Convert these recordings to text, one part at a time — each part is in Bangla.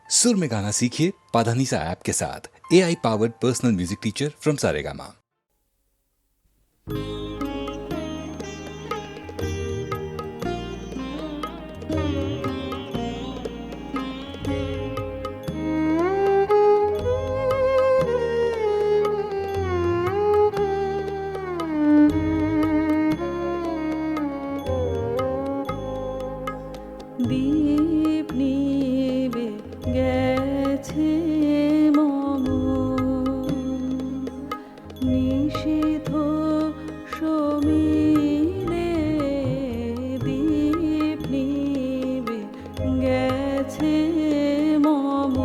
सुर में गाना सीखिए पाधानीसा ऐप के साथ। AI powered personal music teacher from Saregama. দীপ নিবে গেছে মম নিশীথ সমীরে, দীপ নিবে গেছে মম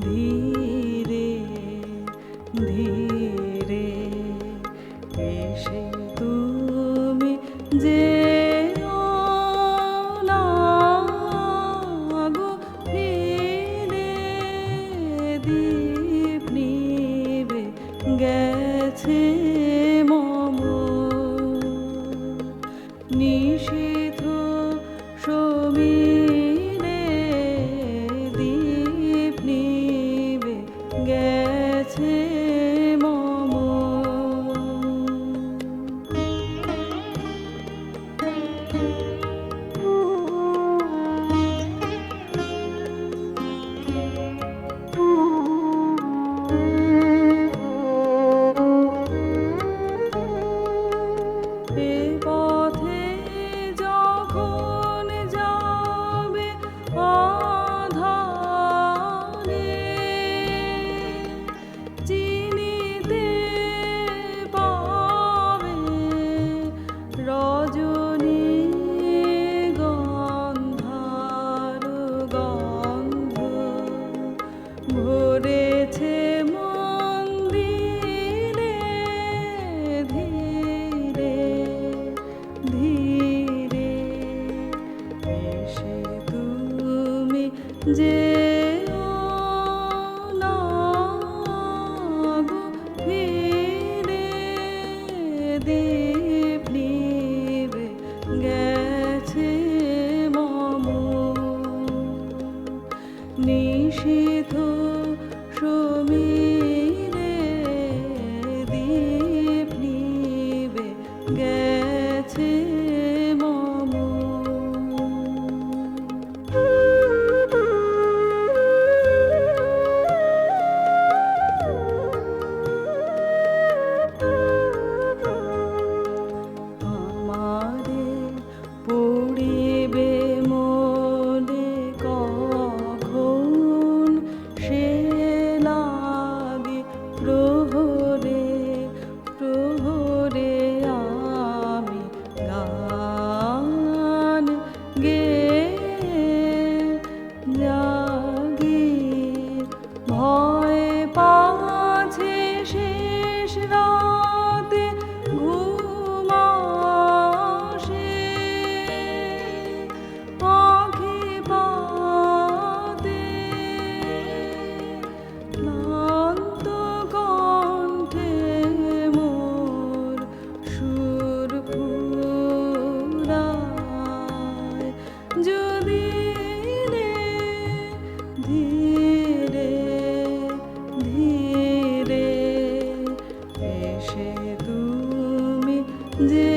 ধীরে ধীরে এসে তুমি যে গেছে মম নিশীথ সমীরে, দীপ নিবে গেছে মম। ভরেছে মন্দিরে, ধীরে ধীরে এসে তুমি যে ফিরে, দীপ নিবে গেছে মম নিশীথ সমীরে, দীপ নিবে গেছে মম। আমারে পড়িবে মনে কখন সে লাগে প্রহরে প্রহরে, আমি গান গেয়ে জাগি ভয় পাছে শেষ রাতে ঘুম আসে, আঁখি পাতে ক্লান্ত কণ্ঠে মোর সুর ফুরায়, যদি রে ধীরে ধীরে এসে তুমি যে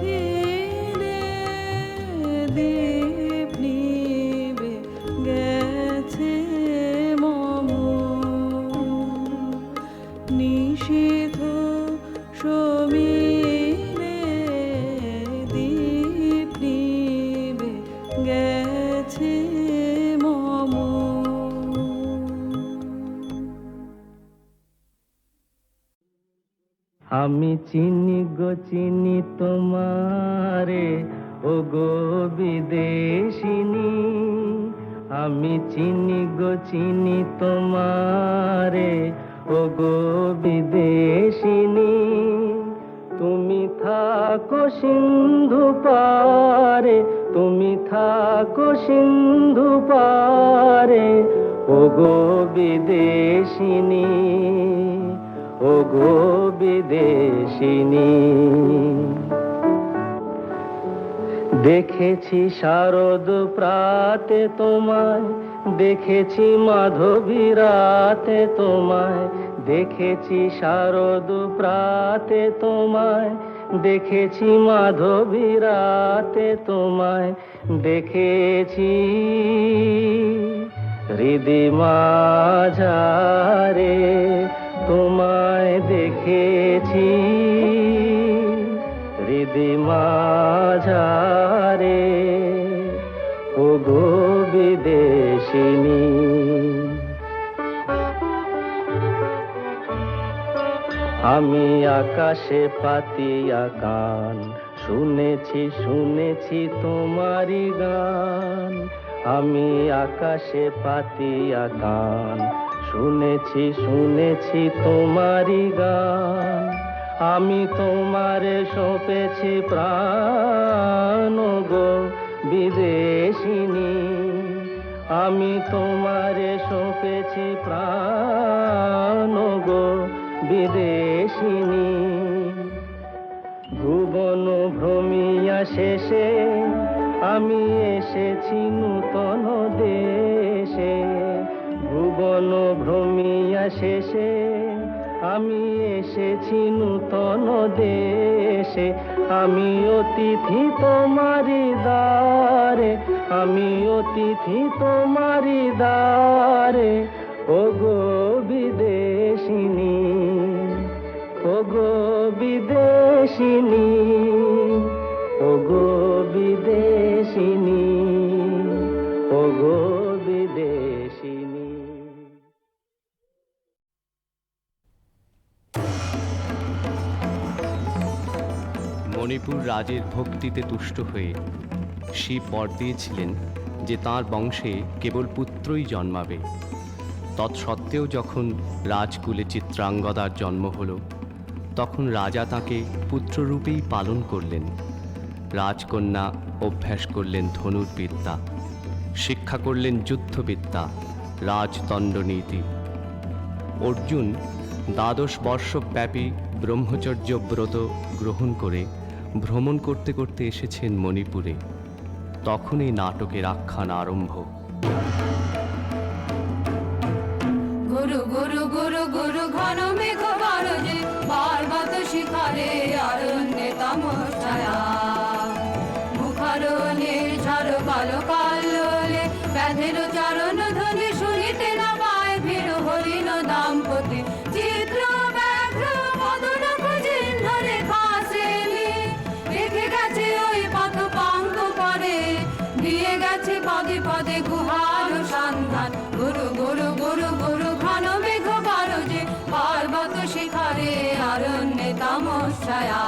ফিরে, দীপ নিবে গেছে মম নিশীথ সমীরে, দীপ নিবে গেছে মম। আমি চিনি গো চিনি তোমারে, ও গো বিদেশিনী। আমি চিনি গো চিনি তোমারে, ও গো বিদেশিনী। তুমি থাকো সিন্ধু পারে, তুমি থাকো সিন্ধু পারে, ও গো বিদেশিনী, ও গো বিদেশিনী। দেখেছি শারদ প্রাতে তোমায়, দেখেছি মাধবী রাতে তোমায়, দেখেছি শারদ প্রাতে তোমায়, দেখেছি মাধবী রাতে তোমায়, দেখেছি হৃদি মাঝারে তোমায় দেখেছি, হৃদি মাঝারে ওগো বিদেশিনী। আমি আকাশে পাতিয়া কান, শুনেছি শুনেছি তোমারি গান। আমি আকাশে পাতিয়া কান, শুনেছি শুনেছি তোমারি গান। আমি তোমারে সঁপেছি প্রাণ গো বিদেশিনী। আমি তোমারে সঁপেছি প্রাণ গো বিদেশিনী। ভুবন ভ্রমিয়া শেষে আমি এসেছি নূতন দেশে। ভুবন ভ্রমিয়া শেষে আমি এসেছি নূতন দেশে। আমি অতিথি তোমারি দ্বারে, আমি অতিথি তোমারি দ্বারে ওগো বিদেশিনী, ওগো বিদেশিনী, ওগো বিদেশিনী, ওগো বিদেশিনী। মণিপুর রাজের ভক্তিতে তুষ্ট হয়ে শিব বর দিয়েছিলেন যে তাঁর বংশে কেবল পুত্রই জন্মাবে। তৎসত্ত্বেও যখন রাজকুলে চিত্রাঙ্গদার জন্ম হল, তখন রাজা তাকে পুত্ররূপেই পালন করলেন। রাজকন্যা অভ্যাস করলেন ধনুর্বিদ্যা, শিক্ষা করলেন যুদ্ধবিদ্যা, রাজদণ্ডনীতি। অর্জুন 12 বর্ষব্যাপী ব্রহ্মচর্য ব্রত গ্রহণ করে ভ্রমণ করতে করতে এসেছেন মণিপুরে। তখনই নাটকের আখ্যান আরম্ভ। গুরু গুরু গুরু গুরু ঘন মেঘ গরজে, পার্বত শিখরে অরণ্যে তমসায়া। মুখারণে ঝড় কালো কালোলে, ব্যাধের চরণ ধ্বনি শুনিতে না পায়। ভীর হরিণ দাম্পতি চিত্র ব্যাঘ্র মদন চিহ্ন রেখা শ্রেণী রেখে গেছে ওই পথ পাঙ্ক পরে, দিয়ে গেছে পদে পদে গুহার সন্ধান। গুরু গুরু গুরু গুরু ঘন মেঘ গরজে, পার্বত শিখরে অরণ্যে তমসায়া।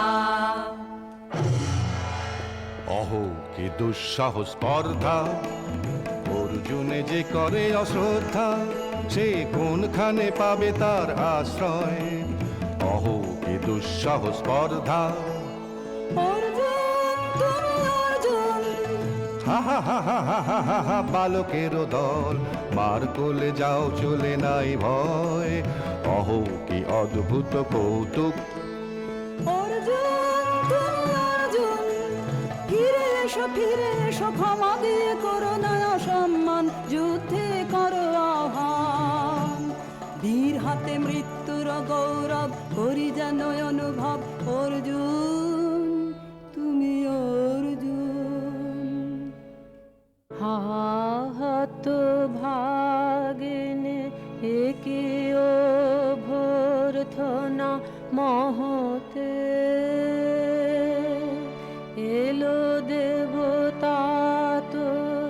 অহো কি দুঃসাহস স্পর্ধা, অর্জুনে যে করে অশ্রদ্ধা, সে কোনখানে পাবে তার আশ্রয়। অহো কি দুঃসাহস স্পর্ধা। হা হা হা হা হা হা হা হা, বালকেরও দল, মার কোলে যাও চলে নাই ভয়। অহো কি অদ্ভুত কৌতুক। ফিরে এসো ক্ষমা দিয়ে করো না অসম্মান, যুদ্ধে করো আহ্বান। বীর হাতে মৃত্যুর গৌরব করি যেন অনুভব। অর্জুন তুমি অর্জুন। হাত ভাগিনে একে ও ভর্থনা মহতে, এলো দেবতা তোর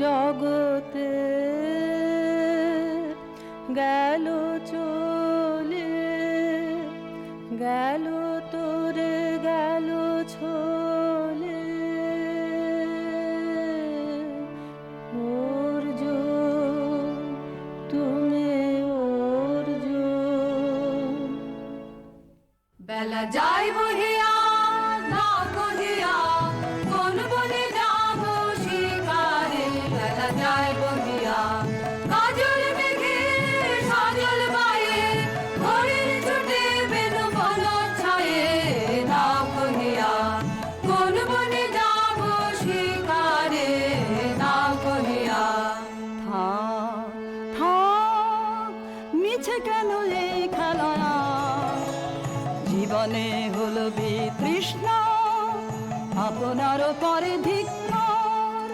জগতে। গেল চলে গেল তোরে গেল ছোলে। অর্জুন তুমি অর্জুন। বেলা যাই বহিয়া না কহিয়া, কোন বনে যাব শিকারে। বেলা যায় বহিয়া কাজল মেঘে সাজল বায়ে, ঘরের ছুটে বেনু বন ছায়ে। না কহিয়া কোন বনে যাব মনে হলো বিতৃষ্ণা আপনার পরে ধিক্কার।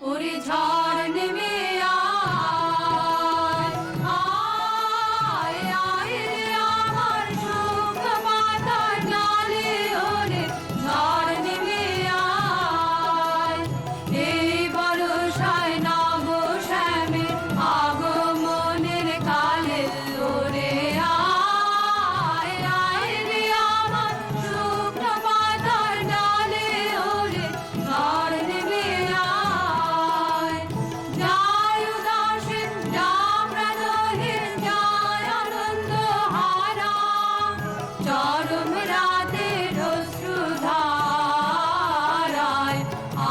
ওরে ঝড় নেমে আয়, আয়, আয় রে আমার শুকনো পাতার ডালে, ওরে ঝড় নেমে আয়। এই বর্ষায় নব শ্যামের আগমনের কালে, ওরে আয়, আয় রে আমার শুকনো পাতার ডালে, ওরে ঝড় নেমে আয়। যায় উদাসীন, যা প্রাণহীন, যায় আনন্দ হারা, চরম রাতের অশ্রুধারায়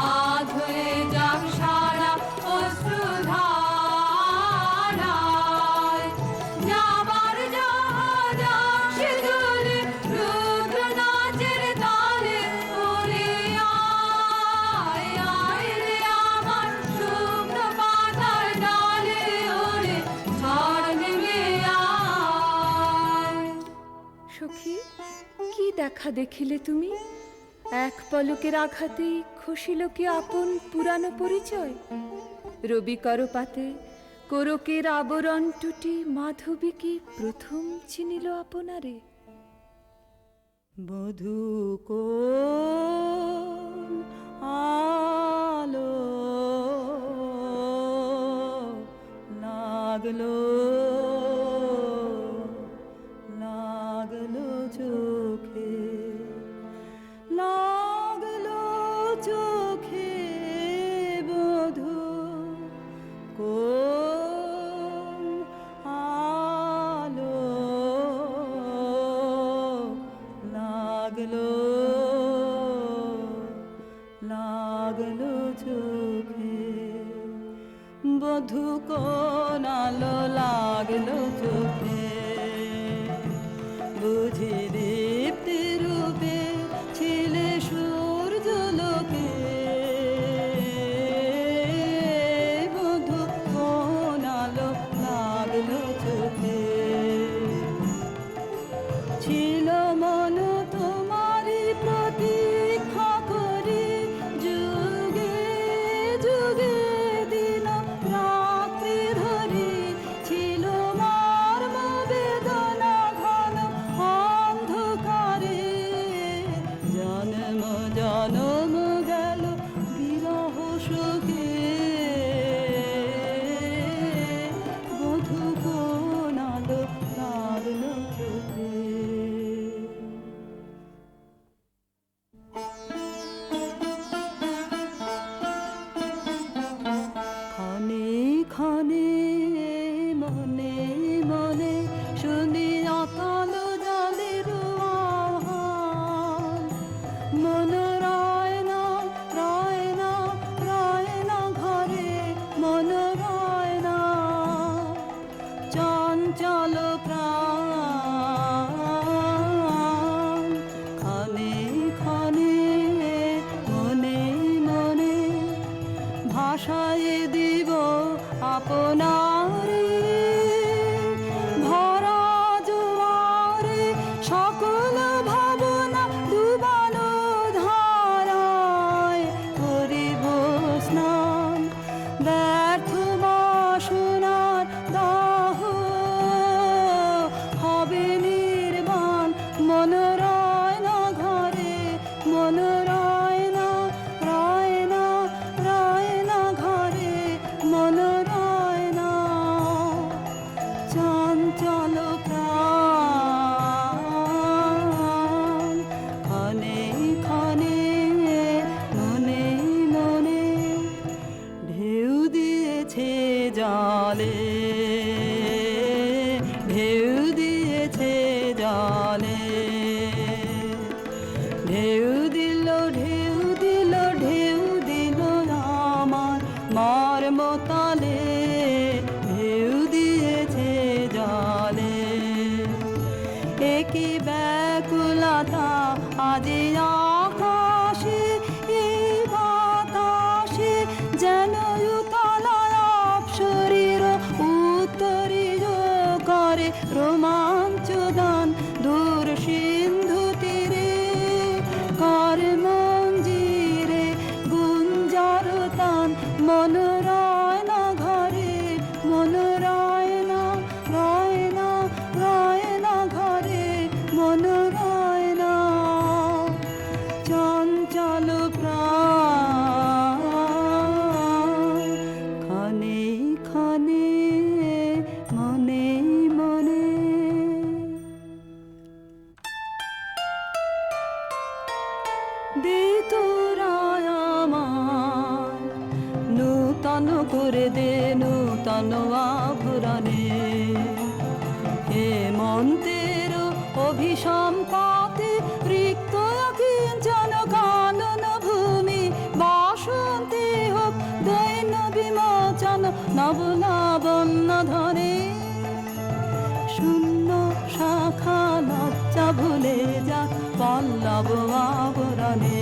আধ হয়ে যাক সারা অশ্রুধারায়। যাবার জাহাজ আসে দুলে, রুদ্র নাচের তালে, ওরে আয়, আয় রে আমার শুকনো পাতার ডালে, ওরে ঝড় নেমে আয়। সখী, কি দেখা দেখিলে তুমি? এক পলকের আঘাতেই খসিল কি আপন পুরানো পরিচয়? রবি করপাতে কোরকের আবরণ টুটি মাধবী কি প্রথম চিনিল আপনারে? বধূ কোন আলো লাগলো, লাগলো চোখে, লাগলো চোখে, বধূ কোন আলো লাগলো, লাগলো চোখে, বধূ কোন আলো লাগলো চোখে। বুঝি দীপ্তি রূপে ছিলে সূর্য লোকে, বধূ কোন আলো লাগলো চোখে। ছিল মন তোমারই প্রতীক্ষা করি, যুগে যুগে দিন রাত্রি ধরি, ছিল মর্ম বেদনা ঘন অন্ধকারে। জন্ম জন্ম গেল বিরহ শোকে, বধূ কোন আলো লাগলো চোখে। ক্ষণে ক্ষণে মনে মনে শুনি অতল জলের আহ্বান। মন রয় না, রয় না, রয় না ঘরে, মন রয় না, চঞ্চল প্রাণ। ক্ষণে ক্ষণে মনে মনে ভাষায় দিব আপনারে, ভরা জোয়ারে সকল ভাবনা ডুবানো ধারায় করিব স্নান। ব্যর্থ বাসনার দাহ হবে নির্বাণ, মন রয় না ঘরে, মন রয় না, রয় না, রয় না ঘরে, মন রয় না, চঞ্চল প্রাণ। ক্ষণে ক্ষণে মনে মনে ঢেউ দিয়েছে জলে, ঢেউ দিয়েছে জলে, ঢেউ দিল, ঢেউ দিল, ঢেউ দিল আমার মর্মতলে, ঢেউ দিয়েছে জলে। একই ব্যাকুলতা আজি আকাশে, এই বাতাসে যেন উতলা অপ্সরীর উত্তরীয় সিন্ধু তীরে কার মঞ্জিরে গুঞ্জার তান মন রয় না ঘরে মন রয় না ঘরে মন রয় না চঞ্চল প্রাণ ক্ষণে ক্ষণে মনে মনে দে তোরা আমায় নূতন করে দে নূতন আভরণে হেমন্তের অভিসম পাতে রিক্ত কিঞ্চন কানন ভূমি বাসন্তে হোক দৈন্য বিমোচন নব লাবণ্য ধরে শূন্য শাখা লজ্জা ভুলে যা পল্লব আবরণে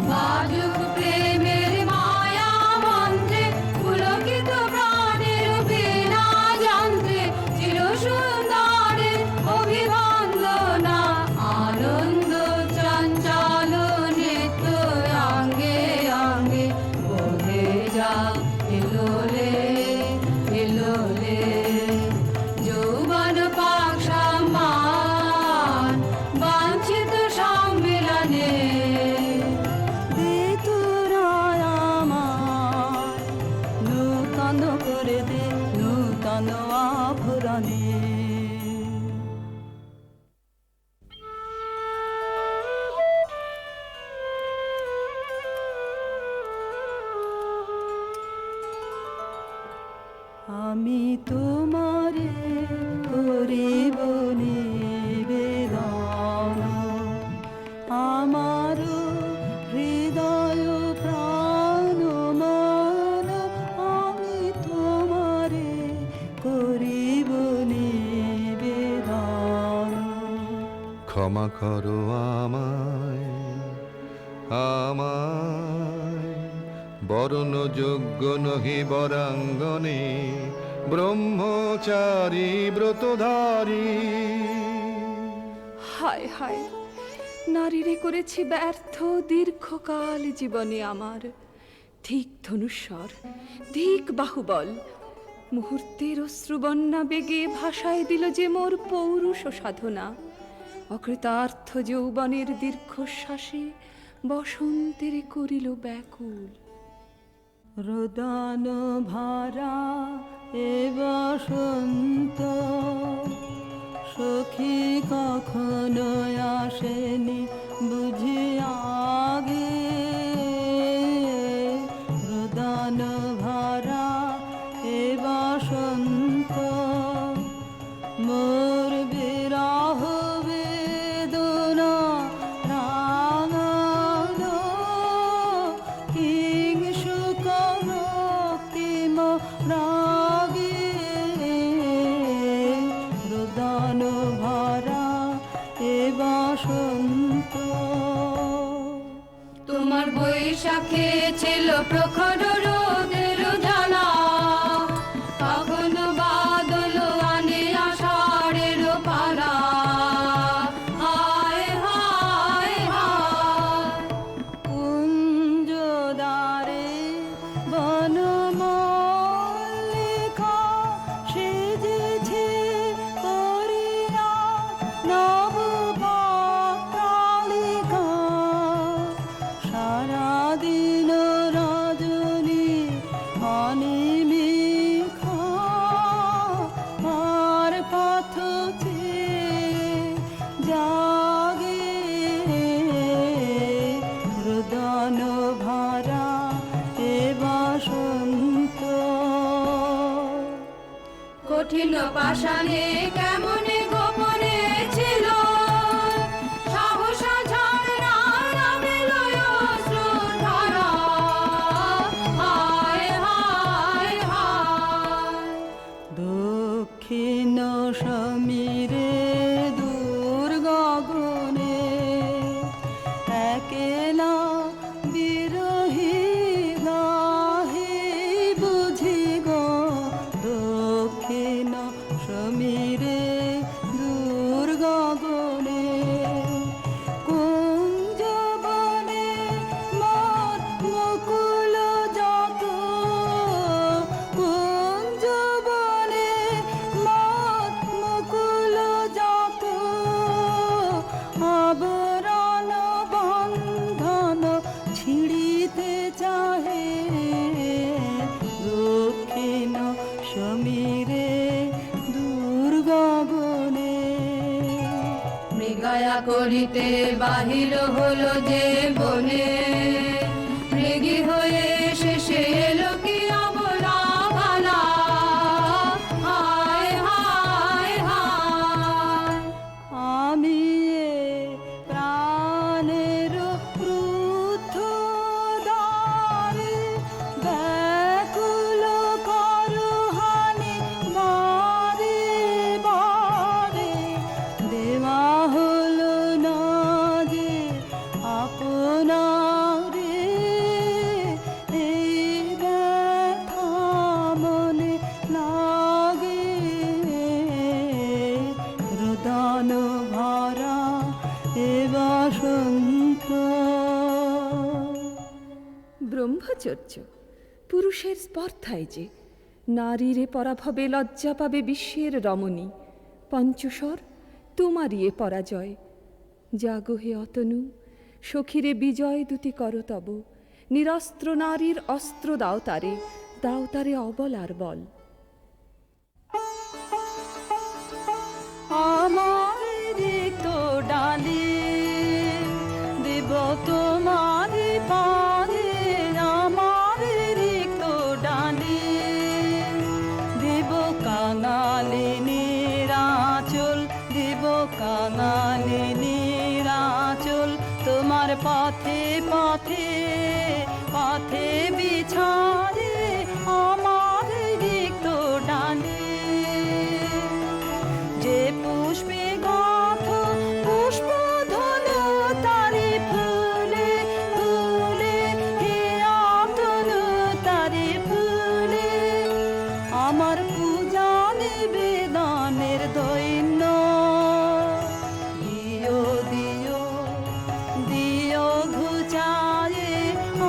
বাজুক প্রেমের মায়া মন্ত্রে পুলকিত প্রাণের বীণা যন্ত্রে চির সুন্দরের অভিবন্দনা আনন্দ চঞ্চল নৃত্য অঙ্গে অঙ্গে বহে যা এলোলে এলোলে যৌবন পাক সম্মান বাঞ্ছিত সম্মিলনে দে তোরা আমায় নূতন করে দে নূতন আভরণে আমি তোমারে করিব নিবেদন আমার হৃদয় প্রাণ মন আমি তোমারে করিব নিবেদন ক্ষমা করো আমায় আমায় বরণ যোগ্য নহি বরাঙ্গনে ব্রহ্মচারী ব্রতধারী হায় হায় নারীরে করেছি ব্যর্থ দীর্ঘকাল জীবনে আমার ধিক ধনুস্বর ধিক বাহুবল মুহূর্তের অশ্রুবন্যা বেগে ভাষায় দিল যে মোর পৌরুষ সাধনা অকৃতার্থ যৌবনের দীর্ঘশ্বাসে বসন্তের করিল ব্যাকুল রোদন ভরা এ বসন্ত সখী কখনো আসেনি বুঝি আগে রোদন ভরা এ বসন্ত মোর বিরহ বেদনা রাঙালো কিং সুখ রক্তিম রাগে রোদন ভরা এ বসন্ত তোমার বৈশাখে ছিল প্রখর রোদের জ্বালা কখনো বাদল আনে আষাঢ়ের পালা হায় হায় হায় কুঞ্জদারে বনমল্লিকা সেজেছে করিয়া নবপাতালিকা সারাদিন রজনী অনিমিখা আর পথ চেয়ে জাগে রোদন ভরা এ বসন্ত কঠিন পাষাণে কেমনে গোপনে ছিল সাহসা ঝরনা নামিল অশ্রুধারা হায় হায় হায় দক্ষিণ সমীরে দূর গগনে একেলা বিরহী গাহে বুঝি গো দক্ষিণ সমীরে মৃগায়া করিতে বাহির হলো যে বনে, মৃগী হয়ে শেষে এলো কি অবলা ভালা, হায় হায় হায়। আমি এ প্রাণের ক্রুদ্ধ দ্বারে ব্যাকুল করহানি বারে বারে, দেওয়া হলো না যে আপনারে, এই ব্যথা মনে লাগে রুদন ভরা এ বসন্ত। ব্রহ্মচর্য পুরুষের স্পর্ধায় যে, নারীরে পরাভবে লজ্জা পাবে বিশ্বের রমণী। পঞ্চস্বর তোমারই এ পরাজয়। জাগো হে অতনু, সখীরে বিজয় দুতি কর তব। নিরস্ত্র নারীর অস্ত্র দাও তারে অবলার বল। আমার রিক্ত ডালি দেব তোমার পারে, আমার রিক্ত ডালি দেব কাঙালিনীর আঁচল, দেব কাঙালিনীর আঁচল, তোমার পথে পথে পথে বিছারে আমার রিক্ত ডালি। যে পুষ্পে গাথ পুষ্প ধনু তারে ফুলে ফুলে, হে অতনু তারে ফুলে, আমার পূজা নিবেদনের দৈন্য দিও দিও দিও ঘুচায়ে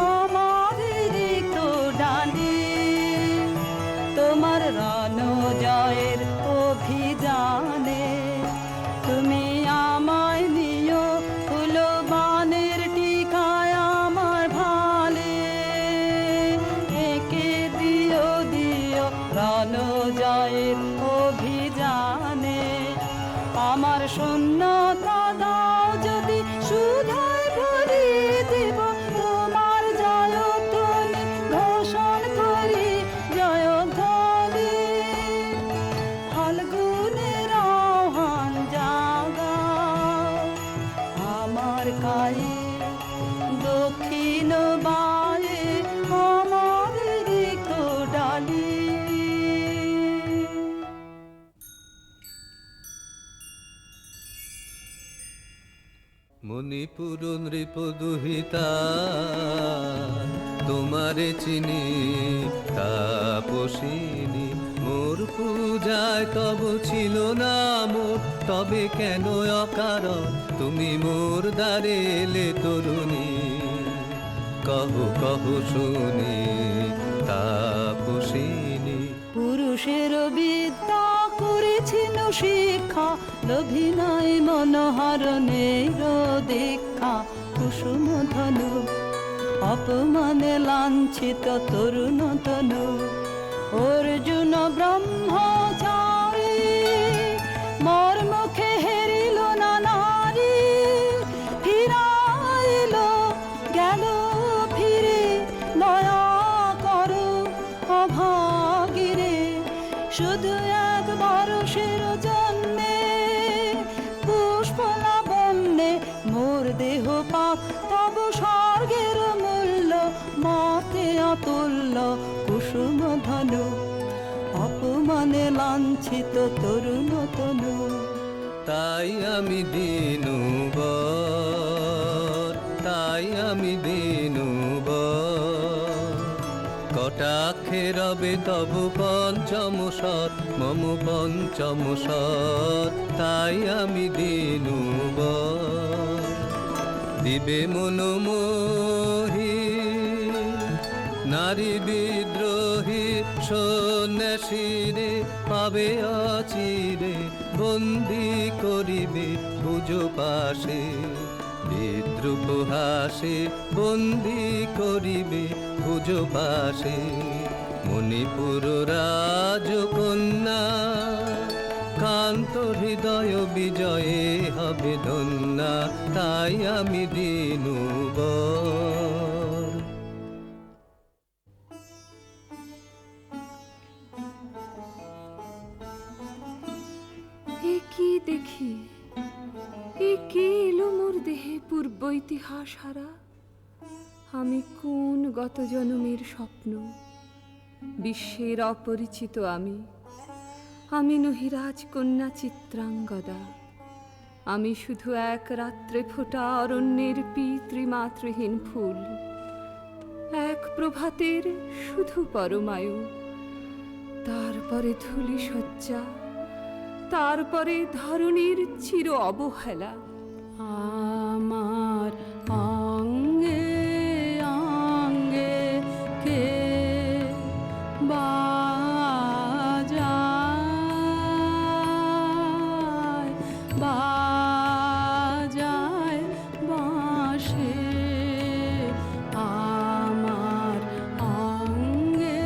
আমার রিক্ত ডালি। তোমার রণ জয়ের অভিযানে তুমি আমায় নিও, ফুলবানের টিকায় আমার ভালে, একে দিও দিও রণ জয়ের অভিযানে। আমার শূন্যতা দাও যদি শুধায় ভরি দেব, তোমার জয়ধ্বনি ঘোষণ করি জয়ধ্বনি। ফাল্গুনের আহ্বান জাগাও আমার কায়ে, দক্ষিণ বায়ে আমার রিক্ত ডালি। মণিপুর নৃপদুহিতা তোমারে চিনি, তাপসিনী মোর পূজায় তব ছিল না মোর, তবে কেন অকারণ তুমি মোর দ্বারে এলে তরুণী। কহ কহ শুনি তাপসিনী। পুরুষের বিদ্যা করেছিল শিক্ষা, অভিনয় মনোহরণের দীক্ষা। কুসুম ধনু অপমানে লাঞ্ছিত তরুণ তনু, অর্জুন ব্রহ্মচারী মোর মুখে হেরিল না নারী। ফিরাইল গেল ফিরে দয়া করো অভাগীরে, শুধু এক বরষের জন্যে পুষ্পলাবণ্যে মোর দেহ পাক তব স্বর্গের মূল্য, মতে অতুল্য কুসুম ধনু অপমানে লাঞ্ছিত তরুণ তনু। তাই আমি দিনুবর, তাই আমি দিনুবর, কটাক্ষে রবে তব পঞ্চম স্বর, মম পঞ্চম স্বর। তাই আমি দিনুবর, দিবে মনোমোহী নারী বিদ্রোহী সন্ন্যাসীরে পাবে অচিরে, বন্দি করিবে ভুজ পাশে, বিদ্রুপ হাসে বন্দি করিবে ভুজ পাশে। মণিপুর রাজকন্যা কান্ত হৃদয় বিজয়ে হবে ধন্যা, তাই আমি দিনুবর। এ কি দেখি, এ কে এলো মোর দেহে পূর্ব ইতিহাস হারা? আমি কোন গত জন্মের স্বপ্ন? বিশ্বের অপরিচিত আমি নহি রাজকন্যা চিত্রাঙ্গদা। আমি শুধু এক রাত্রে ফোটা অরণ্যের পিতৃমাতৃহীন ফুল, এক প্রভাতের শুধু পরমায়ু। তারপরে ধূলি শয্যা, তারপরে ধরণীর চির অবহেলা। আমার অঙ্গে অঙ্গে কে বাজায় বাজায় বাঁশি। আমার অঙ্গে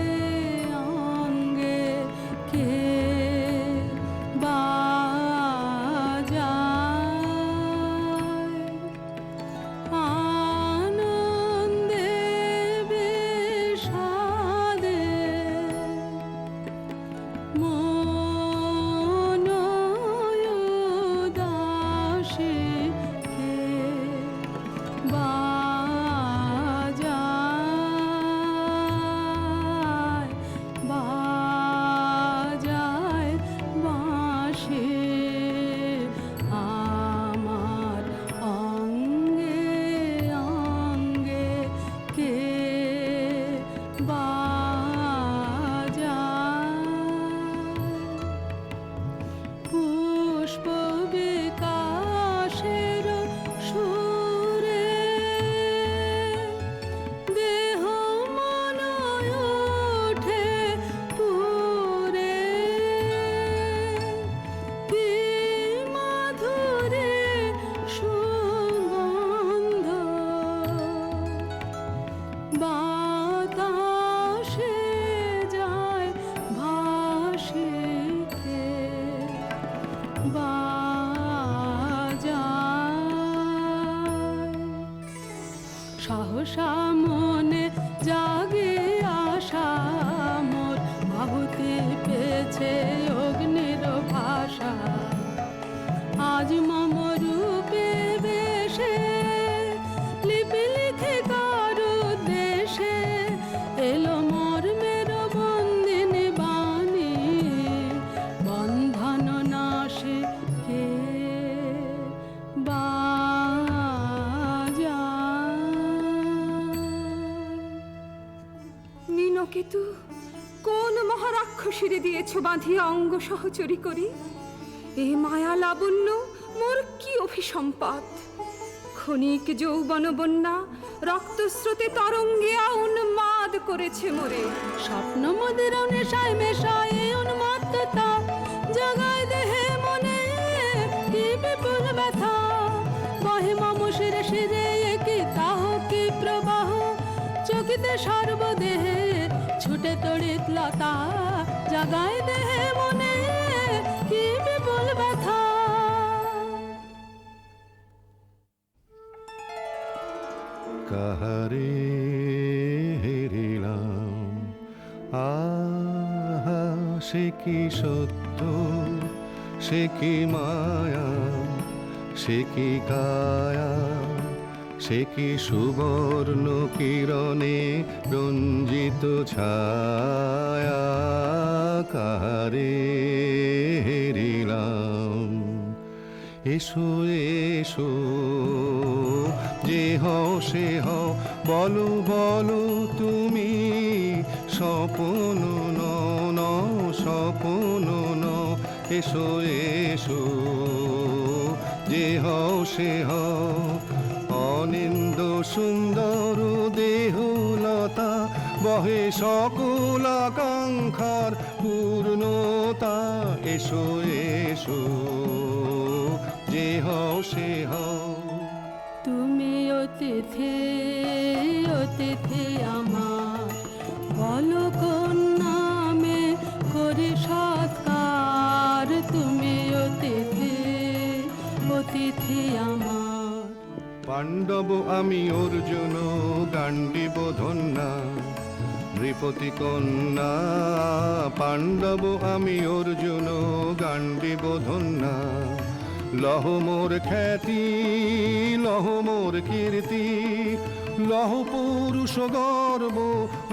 অঙ্গে কে বাজায় আনন্দে বিষাদে মন উদাসী কে বাজায় বাজায় বাঁশি। আমার অঙ্গে অঙ্গে কে বাজায় পুষ্প বিকাশের সুরে দেহ মন ওঠে পুরে। কি মাধুরী সুগন্ধ বাতাসে যায় ভাসি কে বাজায়। সহসা মনে জাগে আশা মোর, ভাবতে পেয়েছে অগ্নির ভাষা। আজ মম রূপে বেশে লিপি লিখে কারো দেশে এলো মর্মের বন্দিনী বাণী। বন্ধন নাশে কে বাজায়। নীনকেতু, কোন মহারাক্ষসীরে দিয়েছ বাঁধিয়া অঙ্গ সহচরী করি? এ মায়া লাবণ্য মোর কি অভিসম্পাত? ক্ষণিক যৌবন বন্যা রক্তস্রোতে তরঙ্গে উন্মাদ করেছে মোরে। স্বপ্ন মদের নেশায় মেশায় উন্মাত্ততা জাগায় দেহে মনে কি বিপুল ব্যথা। বহে মম শিরে শিরে কি তাহ কি প্রবাহ, চকিতে সর্বদেহে ছুটে তড়িৎ লতা জাগায় দেহে মনে কি বিপুল ব্যথা। কাহারে হেরিলাম, আহা সে কি সত্য, সে কি মায়া, সে কি কায়া, সে কি সুবর্ণ কিরণে রঞ্জিত ছায়া। কাহারে হেরিলাম, এসো এসো যে হও সে হও, বলো বলো তুমি স্বপন ন স্বপন ন। এসো এসো যে হও সে হও, অনিন্দ সুন্দর দেহলতা বহে সকল আকাঙ্ক্ষার পূর্ণতা। এসো এসো যে হও সে হও। তুমি অতিথি অতিথি আমার, বলো কোন নামে করি সৎকার। তুমি অতিথি আমার। পাণ্ডব আমি অর্জুন গান্ডীব ধন্যা নৃপতি কন্যা, পাণ্ডব আমি অর্জুন গান্ডীব ধন্যা। লহ মোর খ্যাতি লহ মোর কীর্তি, লহ পুরুষ গর্ব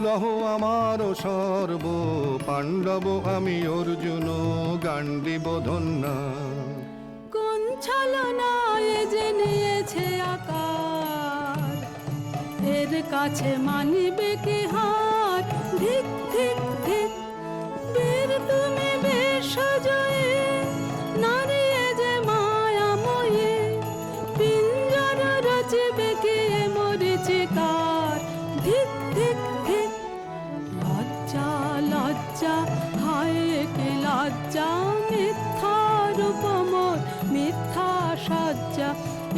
লহ আমার সর্ব। পাণ্ডব আমি অর্জুন গান্ডীব ধন্যা। কোন ছলনায় যে নিয়েছে আকার, এর কাছে মানিবে কি হার। ধিক ধিক ধিক বীর তুমি বিশ্বজয়ী, নারী এ যে মায়াময়ী। পিঞ্জর রচিবে কি এ মরীচিকার। ধিক ধিক ধিক লজ্জা লজ্জা হায় কি লজ্জা। মিথ্যার উপমর মিথ্যা সজ্জা,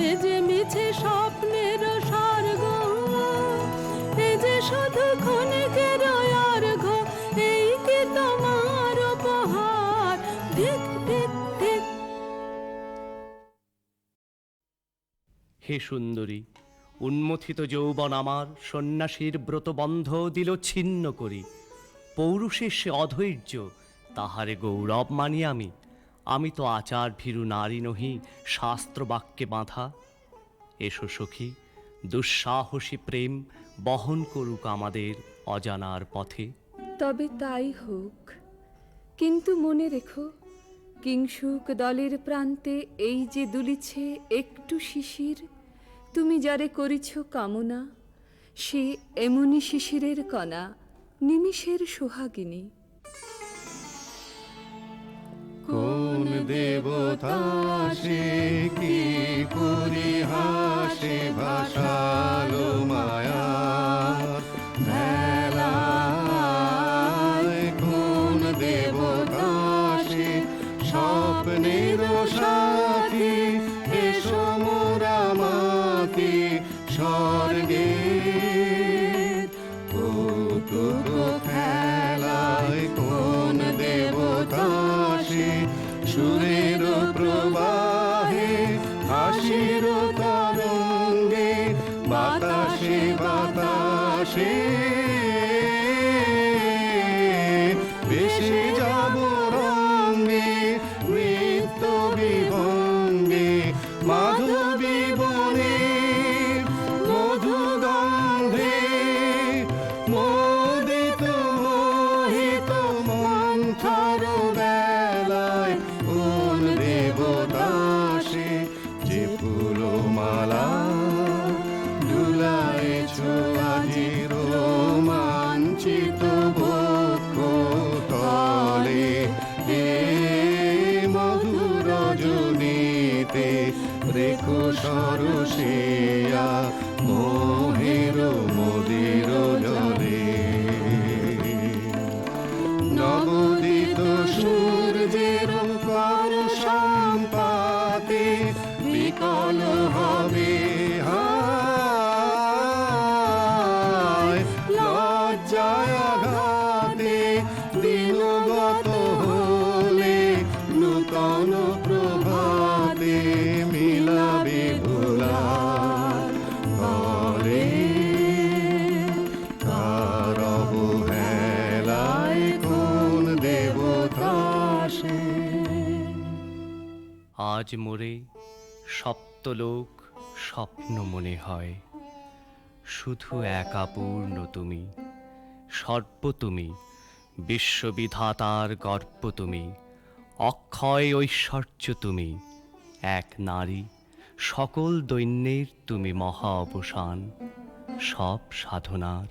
এ যে মিছে স্বপ্নের স্বর্গ। এ যে শুধু ক্ষণিকের অর্ঘ, এই কি তোমার উপহার। ধিক ধিক ধিক। হে সুন্দরী, উন্মথিত যৌবন আমার সন্ন্যাসীর ব্রতবন্ধ দিল ছিন্ন করি। পৌরুষের সে অধৈর্য, তাহারে গৌরব মানি আমি। আমি তো আচার ভীরু নারী নহি, শাস্ত্র বাক্যে বাঁধা। এসো সখী, দুঃসাহসী প্রেম বহন করুক আমাদের অজানার পথে। তবে তাই হোক, কিন্তু মনে রেখো, কিংসুক দলের প্রান্তে এই যে দুলিছে একটু শিশির, তুমি যারে করিছ কামনা, সে এমনি শিশিরের কণা, নিমিষের সোহাগিনী। কোন দেবতা সে কি করি হাসে ভাসালো মায়ার ভেলায়। কোন দেবতা সে স্বপ্নের সাথী, এসো মোরা মাতি স্বর্গের কৌতুক খেলায়। কোন দেবতা সে সুরের প্রবাহে হাসির তরঙ্গে বাতাসে বাতাসে ভেসে যাব রঙ্গে নৃত্য বিভঙ্গে। মাধবী বনে মধু গন্ধে মোদিত মোহিত মন্থর বেলায়। কোন দেবতা সে যে ফুলমালা দুলাইছ আজি রোমাঞ্চিত বক্ষ তলে। এ মধুর রজনীতে রেখো সরসিয়া মোহের মোদির জলে। নবোদিত সূর্যের কর সম্পাতে বিকল হবে হায়। লজ্জায় আঘাতে দিনগত হলে নূতন প্রভাতে মিলাবে ভোলার তলে। কার অবহেলায় কোন দেবতা সে। আজ মোরে সপ্তলোক স্বপ্ন মনে হয়, শুধু একা পূর্ণ তুমি। সর্ব তুমি, বিশ্ববিধাতার গর্ব তুমি, অক্ষয় ঐশ্বর্য তুমি। এক নারী, সকল দৈন্যের তুমি মহা অবসান। সব সাধনার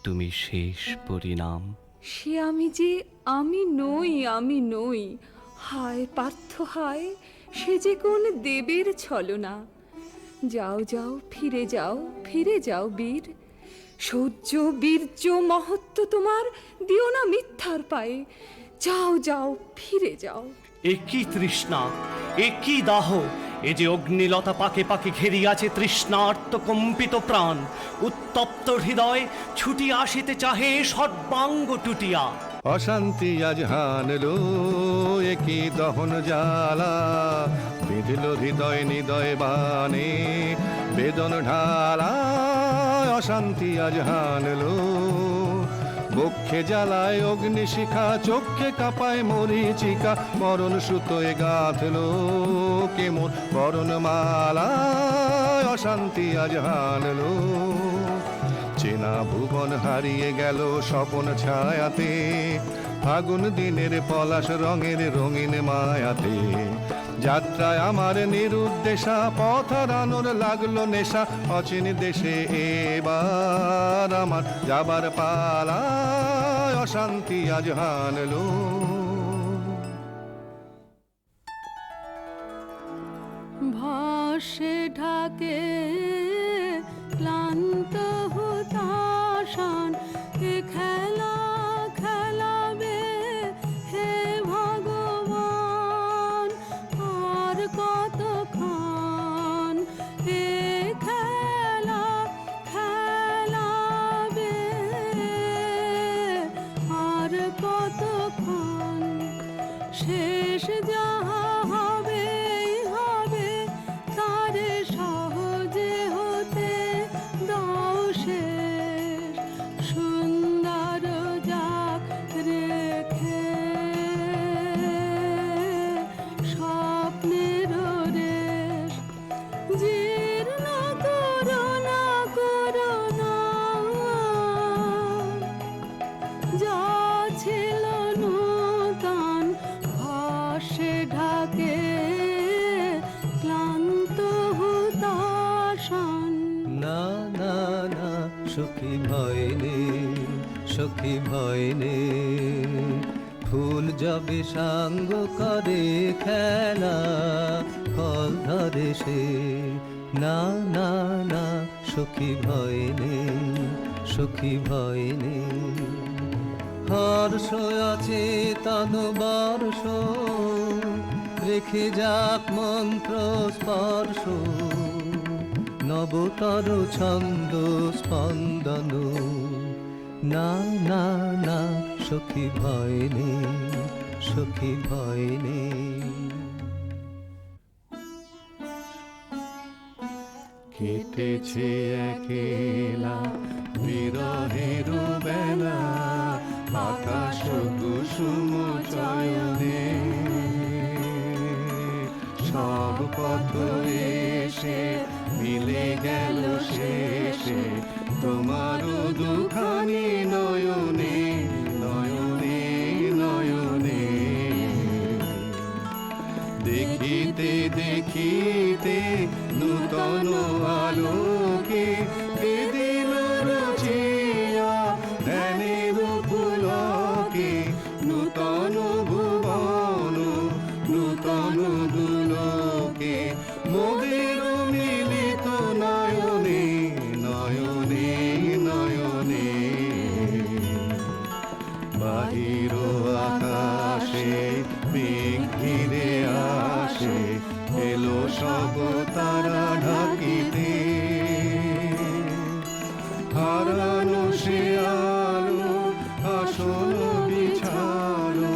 তুমি শেষ পরিণাম। সে আমি যে আমি নই, আমি নই। হায় পার্থ হায়, সে যে কোন দেবের ছলনা। যাও যাও ফিরে যাও বীর। সৌর্য বীর্য মহত্ব তোমার দিও না মিথ্যার পায়ে। যাও যাও ফিরে যাও। একই তৃষ্ণা, একই দাহ, এ যে অগ্নিলতা পাকে পাকে ঘেরিয়াছে তৃষ্ণার্ত কম্পিত প্রাণ। উত্তপ্ত হৃদয় ছুটি আসিতে চাহে সর্বাঙ্গ টুটিয়া। অশান্তি আজ হানলো একই দহন জ্বালা। বিঁধল হৃদয় নিদয় বানে, বেদন ঢালায় অশান্তি আজ হানলো। বক্ষে জ্বালায় অগ্নিশিখা, চোখে কাঁপায় মরিচিকা, মরণ সুতোয় গাঁথলো কেমন বরণ মালায় অশান্তি আজ হানলো। চেনা ভুবন হারিয়ে গেল স্বপন ছায়াতে, ফাগুন দিনের পলাশ রঙের রঙিন মায়াতে। যাত্রায় আমার নিরুদ্দেশা, পথ হারানোর লাগলো নেশা, অচিন দেশে এবার আমার যাবার পালায় অশান্তি আজ হানলো। ভাসে ঢাকে ক্লান্ত হুতাশান, এ খেলা খেলাবে হে ভগবান, আর কতক্ষণ এ খেলা খেলাবে, আর কতক্ষণ শেষ যাহা হবেই হবে, তারে সহজে হতে দাও শেষ, সুন্দর যাক রেখে স্বপ্নের রেশ। জীর্ণ করুণা করুণা যা ছিল নূতন, ভাসে ঢাকে ক্লান্ত হুতাশান। না না না সখী ভয় নেই, সখী ভয় নেই, ফুল যাবে সাঙ্গ করে খেলা ফল ধরে সে। না না না সখী ভয় নেই, সখী ভয় নেই, হর্ষ আছে তন বর্ষ, রেখে যাক মন্ত্র স্পর্শ, নবতর ছন্দ স্পন্দন। না না না সখী ভয় নেই, সখী ভয় নেই। কেটেছে একেলা বিরহের বেলা, আকাশ কুসুম চয়নে। সব পথ এসে মিলে গেল শেষে, তোমার দুখানি নয়নে নয়নে নয়নে। দেখিতে দেখিতে নূতন আলোকে, দিল রচিয়া ধ্যানের পুলকে, নূতন ভুবন নূতন দুলোকে, মোদের মিলিত নয়নে নয়নে নয়নে। বাহির আকাশে মেঘ ঘিরে আসে, এলো সব তারা ঢাকিতে, হারানো সে আলো আসন বিছালো,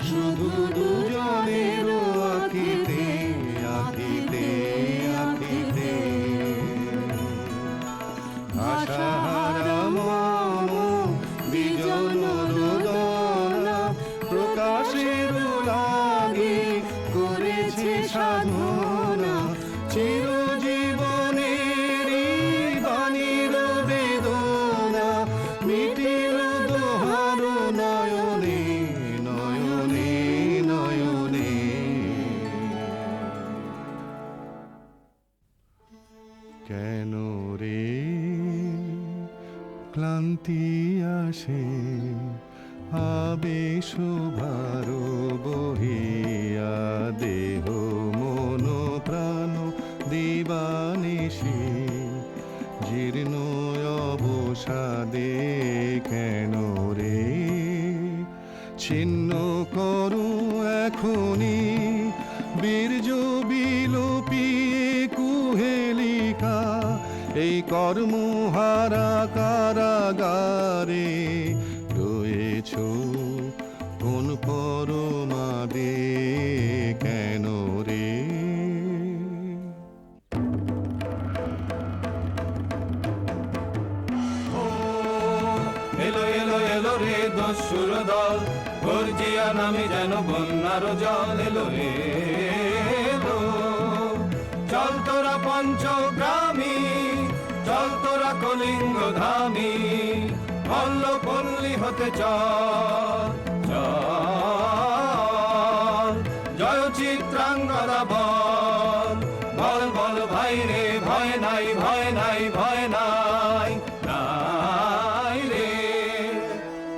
শুধু দুজনের আঁখিতে আঁখিতে আঁখিতে। আশাহারা মন বিজন রোদনা, প্রকাশের লাগি করেছে সাধনা, চিরজীবনেরই বাণীর বেদনা, মিটিল দোহার নয়নে নয়নে নয়নে। কেন রে ক্লান্তি আসে, আবেশ ভার বহিয়া, দেহ মন প্রাণ দিবানিশি, জীর্ণ অবসাদে কেন রে। ছিন্ন করো এখনি বীর্য বিলোপিয়ে কুহেলিকা, এই কর্মহারা কারাগারে রয়েছ কোন পরমাদে কেন রে। দস্যুর দল, গর্জিয়া নামে যেন বন্যার জল এলো এলো। চল তোরা পঞ্চগ্রামী, চল তোরা কলিঙ্গ ধামী, মল্ল পল্লী হতে চল চল। জয় চিত্রাঙ্গদা বল, বল বল ভাই রে, ভয় নাই ভয় নাই ভয় নাই নাই রে।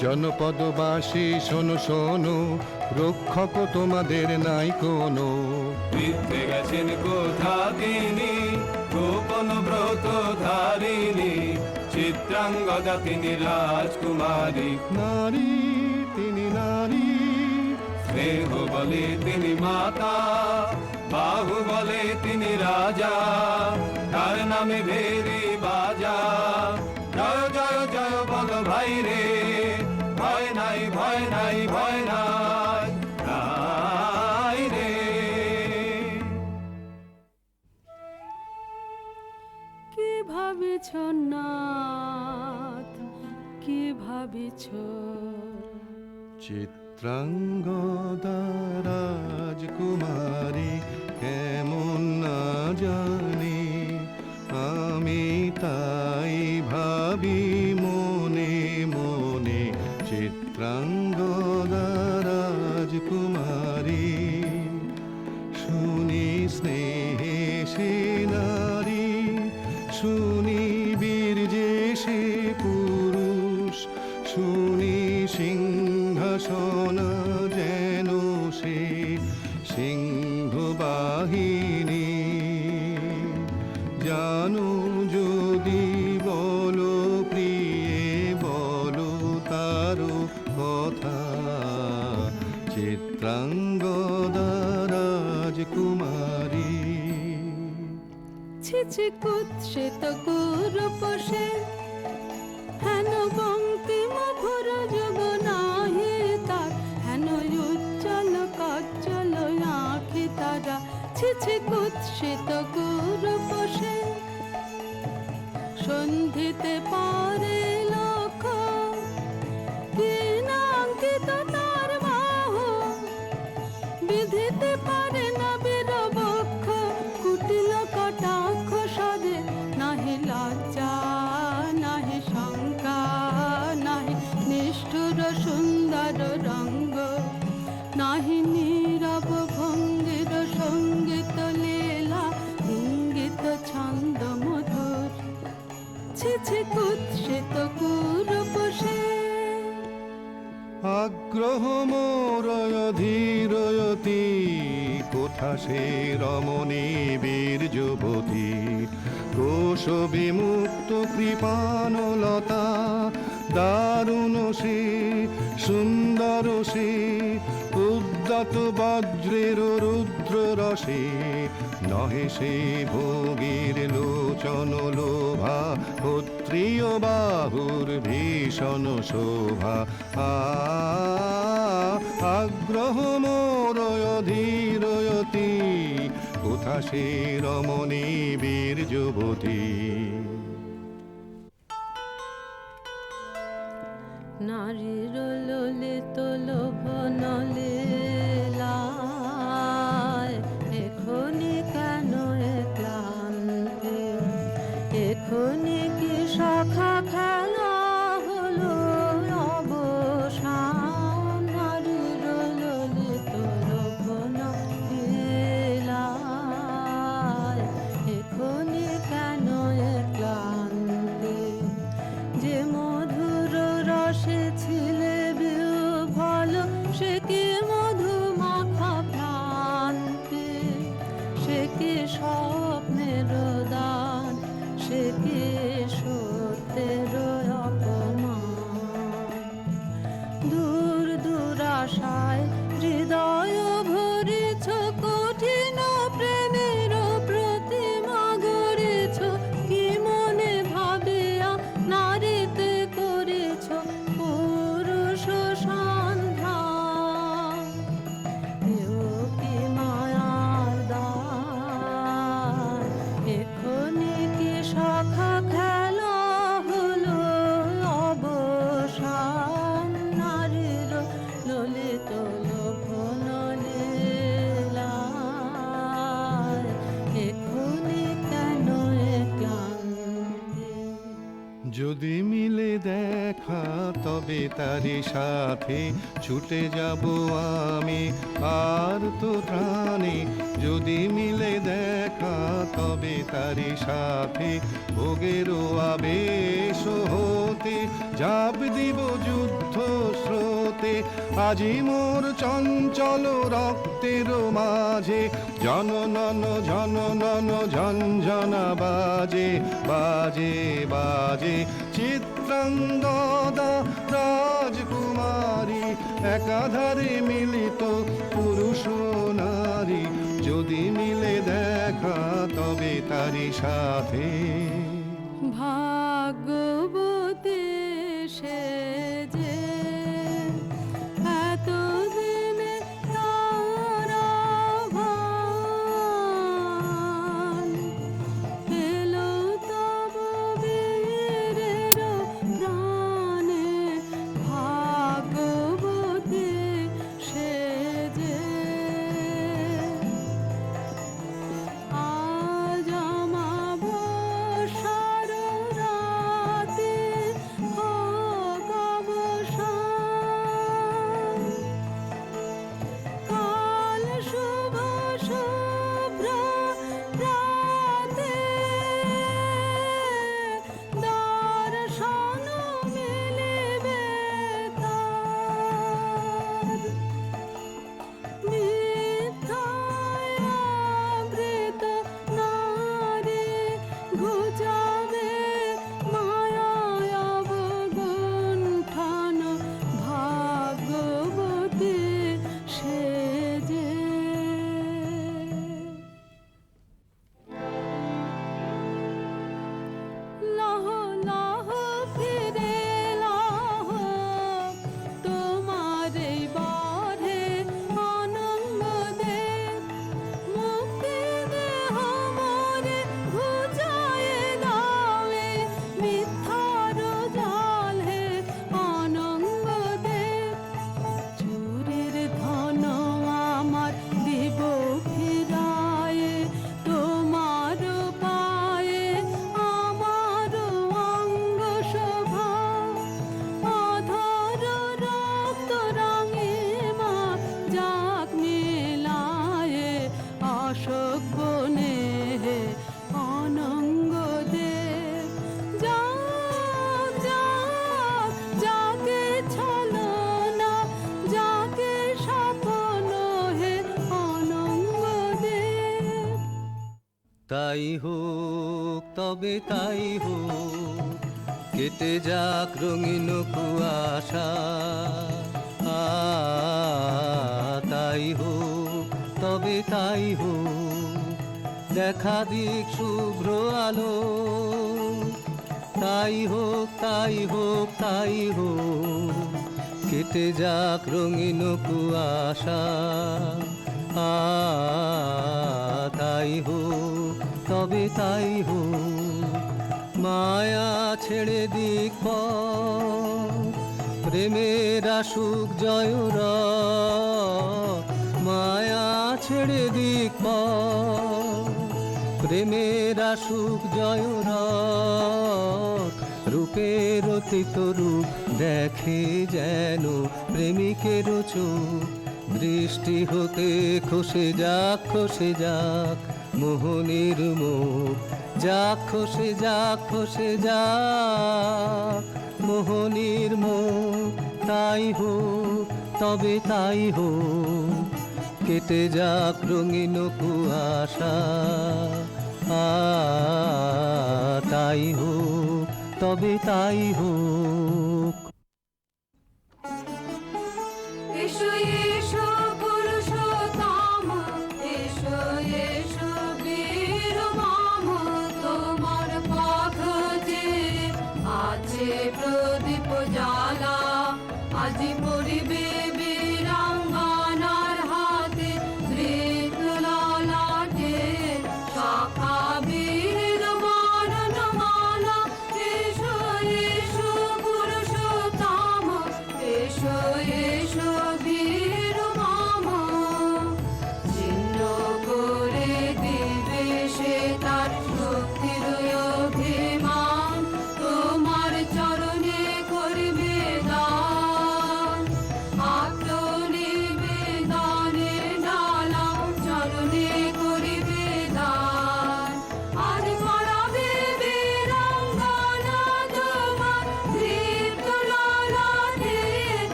জনপদবাসী শোনো শোনো, রক্ষক তোমাদের নাই কোনো। বৃদ্ধে গেছেন কোথা তিনি, গোপন ব্রত ধারিণী, চিত্রাঙ্গদা তিনি রাজকুমারী। নারী তিনি নারী, স্নেহ বলে তিনি মাতা, বাহু বলে তিনি রাজা, তার নামে ভেরি বাজা। জয় জয় জয় বল ভাই রে, ভয় নাই ভয় নাই ভয় নাই নাই রে। কি ভাবিছ নাথ, কি ভাবিছ? চিত্রাঙ্গদা রাজকুমারী কেমন না জানি, আমি তাই ভাবি মনে মনে। চিত্রাঙ্গদা রাজকুমারী, শুনি স্নেহে সে নারী, শুনি বীর্যে সে পুরুষ, শুনি সিংহাসন যেন সে সিংহ বাহিনী। জানো যদি বলো প্রিয়ে, বলো তারও কথা। চিত্রাঙ্গদা রাজকুমারী। ছিছি কুৎসিত কুরূপসে, হেন বঙ্কিম ভুর যুগ নাহি তার, হেন উজ্জ্বল কাজ্জ্বল আঁখি তারা। ছিছি কুৎসিত কুরূপসে, সন্ধিতে পারে লক্ষ, কি নাঙ্কিত তার বাহু, বিধিতে পারে না বীরবক্ষ। কুটিল কটাক্ষ সরে, নাহি লজ্জা নাহি শঙ্কা, নাহি নিষ্ঠুর সুন্দর রঙ্গ, নাহি নীরব ভঙ্গির সঙ্গীত লীলা, ইঙ্গিত ছন্দ মধুর। ছিছি কুৎসিত কুরূপসে। আগ্রহ মোরয় ধীরয়তি, কোথা সে রমণী বীর যুবতী। দোষ বিমুক্ত কৃপানলতা, দারুণ সে সুন্দর সে, উদ্যত বজ্রের রুদ্র রসে। নহে সে ভোগীর লোচন লোভা, ক্ষত্রিয় বাহুর ভীষণ শোভা। আগ্রহ মোরয় ধীরয়তি, কোথা সে রমণী বীর যুবতী। নারীর ললিত লোভন লীলায়, এখনি কেন এ ক্লান্তি? এখনি কি সখা খেলা হলো অবসান? নারীর ললিত লোভন লীলায়, এখনি কেন এ ক্লান্তি? যে মধুর রসে ছিলে বিহ্বল, সে কি মধু মাখা প্রান্তি? সে কি স্বপ্নের দান, সে কি সত্যের অপমান? দূর দুরাশায় হৃদয় ভরিছ, কঠিন প্রেমের প্রতিমা গড়েছ। কি মনে ভাবিয়া নারীতে করেছ পুরুষ সন্ধান? এও কি মায়ার দান, যদি মিলে দেখা তবে তারি সাথে ছুটে যাব আমি আর তো ত্রাণে। যদি মিলে দেখা তবে তারি সাথে ভোগেরও আবেশ হতে যাব দিব যুদ্ধ স্রোতে। আজি মোর চঞ্চল রক্তের মাঝে জননন জননন ঝঞ্ঝনা বাজে বাজে বাজে। চিত্রাঙ্গদা রাজকুমারী একাধারে মিলিত পুরুষ নারী। যদি মিলে দেখা তবে তারি সাথে। ভাগ্যবতী সে যে এতদিনে তারা ভান এলো তব বীরের প্রাণে। ভাগ্যবতী সে যে আজ আমাবস্যার রাতে হোক অবসান। কাল শুভ শুভ্র রাতে দর্শন মিলিবে তার। মিথ্যায় আবৃত নারী ঘুচাবে মায়ায় অবগুণ্ঠন। ভাগ্যবতী সে যে লহ লহ ফিরে লহ তোমার এই বরে অনঙ্গ দে। মুক্তি দেহ মোরে ঘুচায়ে দাও এ মিথ্যার জাল হে অনঙ্গ দে। চুরির ধন আমার দিব ফিরায়ে তোমার পায়ে আমার অঙ্গ শোভা। অধর রক্ত রাঙিমা যাক মেলায়ে অশোক বনে হে অনঙ্গ দে। যাক যাক যাকে ছলনা যাকে স্বপ্ন হে অনঙ্গ দে। তাই হোক তবে তাই হোক, কেটে যাক রঙিন কুয়াশা। তাই হোক তবে তাই হোক, দেখা দিক শুভ্র আলো। তাই হোক তাই হোক তাই হোক, কেটে যাক রঙিন কুয়াশা। তাই হোক তবে তাই হোক, মায়া ছেড়ে দিক পথ, প্রেমের আসুক জয়রথ। মায়া ছেড়ে দিক পথ, প্রেমের আসুক জয়রথ। রূপের অতীত রূপ দেখে যেন প্রেমিকের চোখ। দৃষ্টি হতে খসে যাক মোহনের মুখ। যাক খসে যাক মোহনের মুখ। তাই হোক তবে তাই হোক, কেটে যাক রঙিন কুয়াশা। তাই হোক তবে তাই হোক। এসো এসো পুরুষোত্তম, এসো এসো বীর মম। তোমার পথ যে আছে প্রদীপ জ্বালা, আজি পড়িবে বীরাঙ্গনার হাতে ধৃত ললাটে শাখা বীর বরণমালা। এসো এসো পুরুষ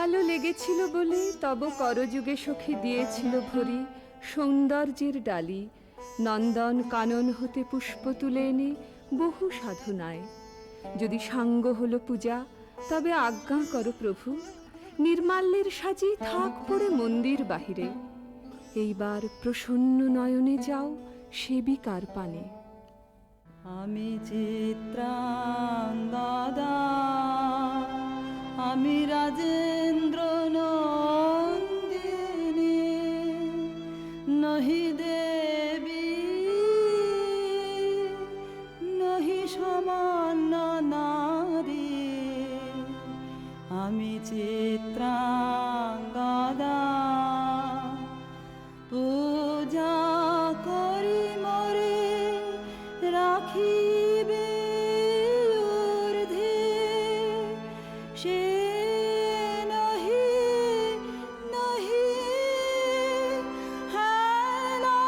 ভালো লেগেছিল বলে তব করযুগে সখী দিয়েছিল ভরি সৌন্দর্যের ডালি, নন্দন কানন হতে পুষ্প তুলে এনে বহু সাধনায়। যদি সাঙ্গ হলো পূজা, তবে আজ্ঞা করো প্রভু, নির্মাল্যের সাজি থাক পড়ে মন্দির বাহিরে। এইবার প্রসন্ন নয়নে যাও সেবিকার পানে। আমি চিত্রাঙ্গদা, আমি রাজেন্দ্র নন্দিনী, নহি দেবী নহি সমান্য নারী। আমি চিত্রাঙ্গদা, পূজা করি মরে রাখিবে ঊর্ধ্বে, সে নহি নহি হেলা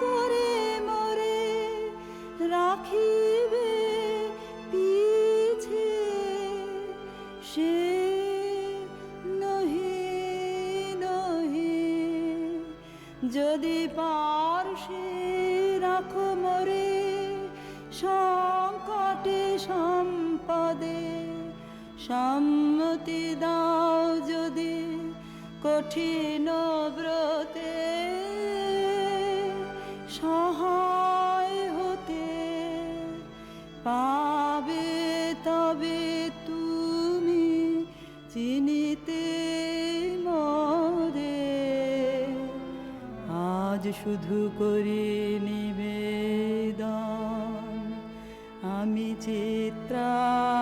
করে মরে রাখিবে পিছে, সে নহি নহি। যদি পার্শ্বে রাখো মরে সংকটে সম্পদে, সম্মতি দাও যদি কঠিন ব্রতে, সহায় হতে পাবে তবে তুমি চিনিতে মোরে। আজ শুধু করি নিবেদন, আমি চিত্রাঙ্গদা,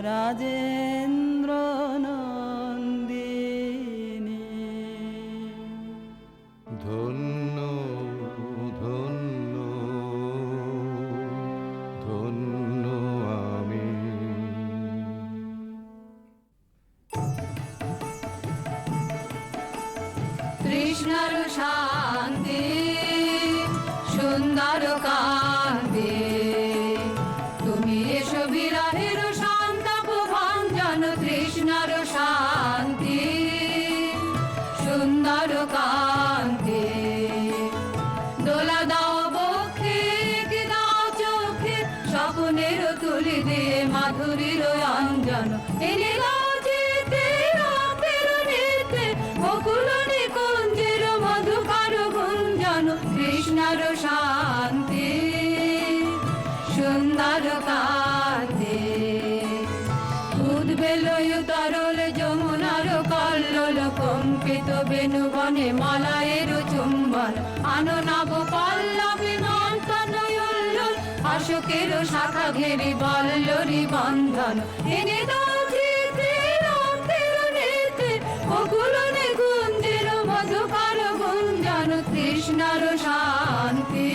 রাজেন্দ্র নন্দিনী। ধন্য ধন্য ধন্য আমি। কৃষ্ণর শান্তি সুন্দর কান্তি, তুমি এসো বিরহের সন্তাপ ভঞ্জন। কৃষ্ণর শান্তি সুন্দর কান্তি, দোলা দাও বক্ষে কি দাও চোখে, স্বপ্নের তুলি দিয়ে মাধুরীর অঞ্জন। এনে দাও চিতে রাতের নিতে, বকুল নিকুঞ্জের মধুকর গুঞ্জন। কৃষ্ণর শান্তি সুন্দর কান্তি, উদ্বেলয় তরল যমুনার কল্লোল, কম্পিত বেণুবনে মলয়ের চুম্বন। আনো নব পল্লবী মন্থন উল্লোল, অশোকের শাখা ঘেরি বল্লরী বন্ধন। এনে দাও চিতে রাতের নিতে, বকুল নিকুঞ্জের মধুকর গুঞ্জন। কৃষ্ণর শান্তি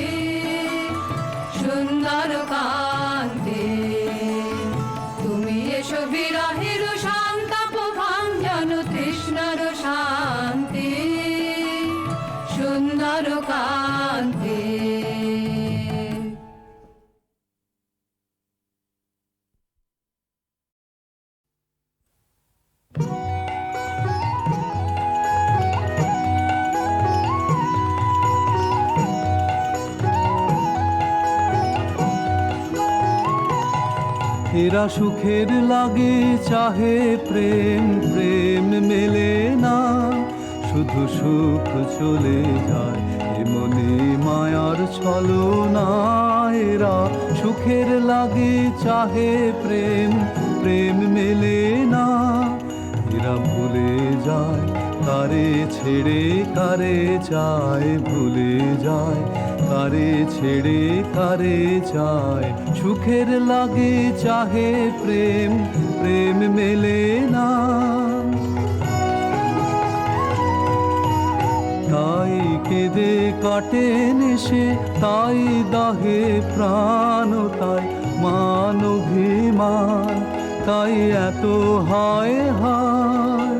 সুন্দর কান্তি, তুমি এসো বিরহের সন্তাপ ভঞ্জন। কৃষ্ণর শান্তি সুন্দর কান্তি। এরা সুখের লাগে চাহে প্রেম, প্রেম মেলে না, শুধু সুখ চলে যায় এমনি মায়ার ছলনা। এরা সুখের লাগে চাহে প্রেম, প্রেম মেলে না, এরা ভুলে যায় কারে ছেড়ে কারে যায়, ভুলে যায় কারে ছেড়ে কারে যায়। সুখের লাগে চাহে প্রেম, প্রেম মেলে না, তাই কেঁদে কাটে নেশে, তাই দাহে প্রাণ, তাই মান অভিমান, তাই এত হায় হায়।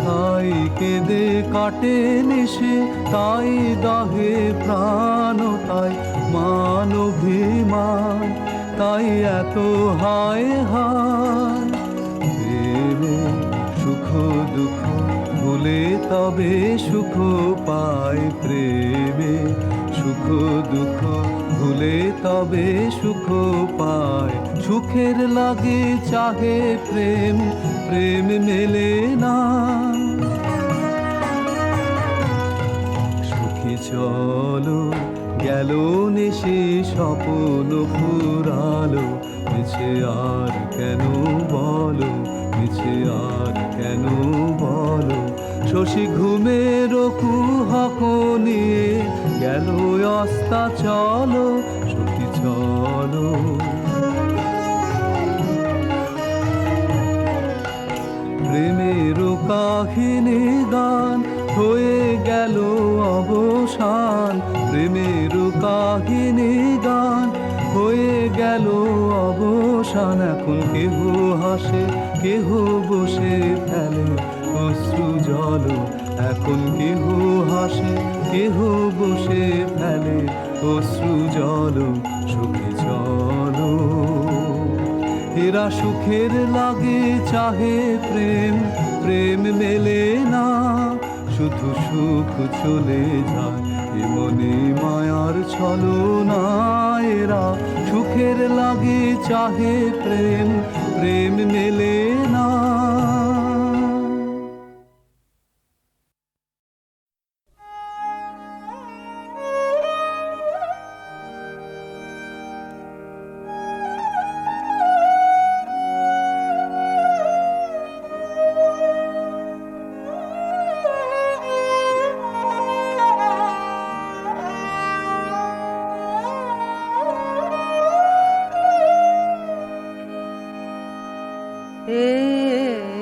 তাই কেঁদে কাটে নেশে, তাই দাহে প্রাণ, তাই মান অভিমান, তাই এত হায় হায়। দুঃখ ভুলে তবে সুখ পায় প্রেমে, সুখ দুঃখ ভুলে তবে সুখ পায়। সুখের লাগে চাহে প্রেম, প্রেম মেলে না। সুখী চলো গেল নেশে স্বপ্ন ফুরালো, মিছে আর কেন বলো, মিছে আর কেন বলো। শশী ঘুমের কুহক নিয়ে গেল অস্তা চলো, সখী চলো। প্রেমের কাহিনী গান হয়ে গেল অবসান, প্রেমের কাহিনী গান হয়ে গেল অবসান। এখন কেহ হাসে কেহ বসে ফেলে অশ্রু জল, এখন কেহ হাসে কেহ বসে ফেলে অশ্রু জল। সুখী চলো এরা সুখের লাগে চাহে প্রেম, প্রেম মেলে না। শুধু সুখ চলে যায় এমনি মায়ার ছলনা। এরা সুখের লাগে চাহে প্রেম, প্রেম মেলে না। এ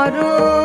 করো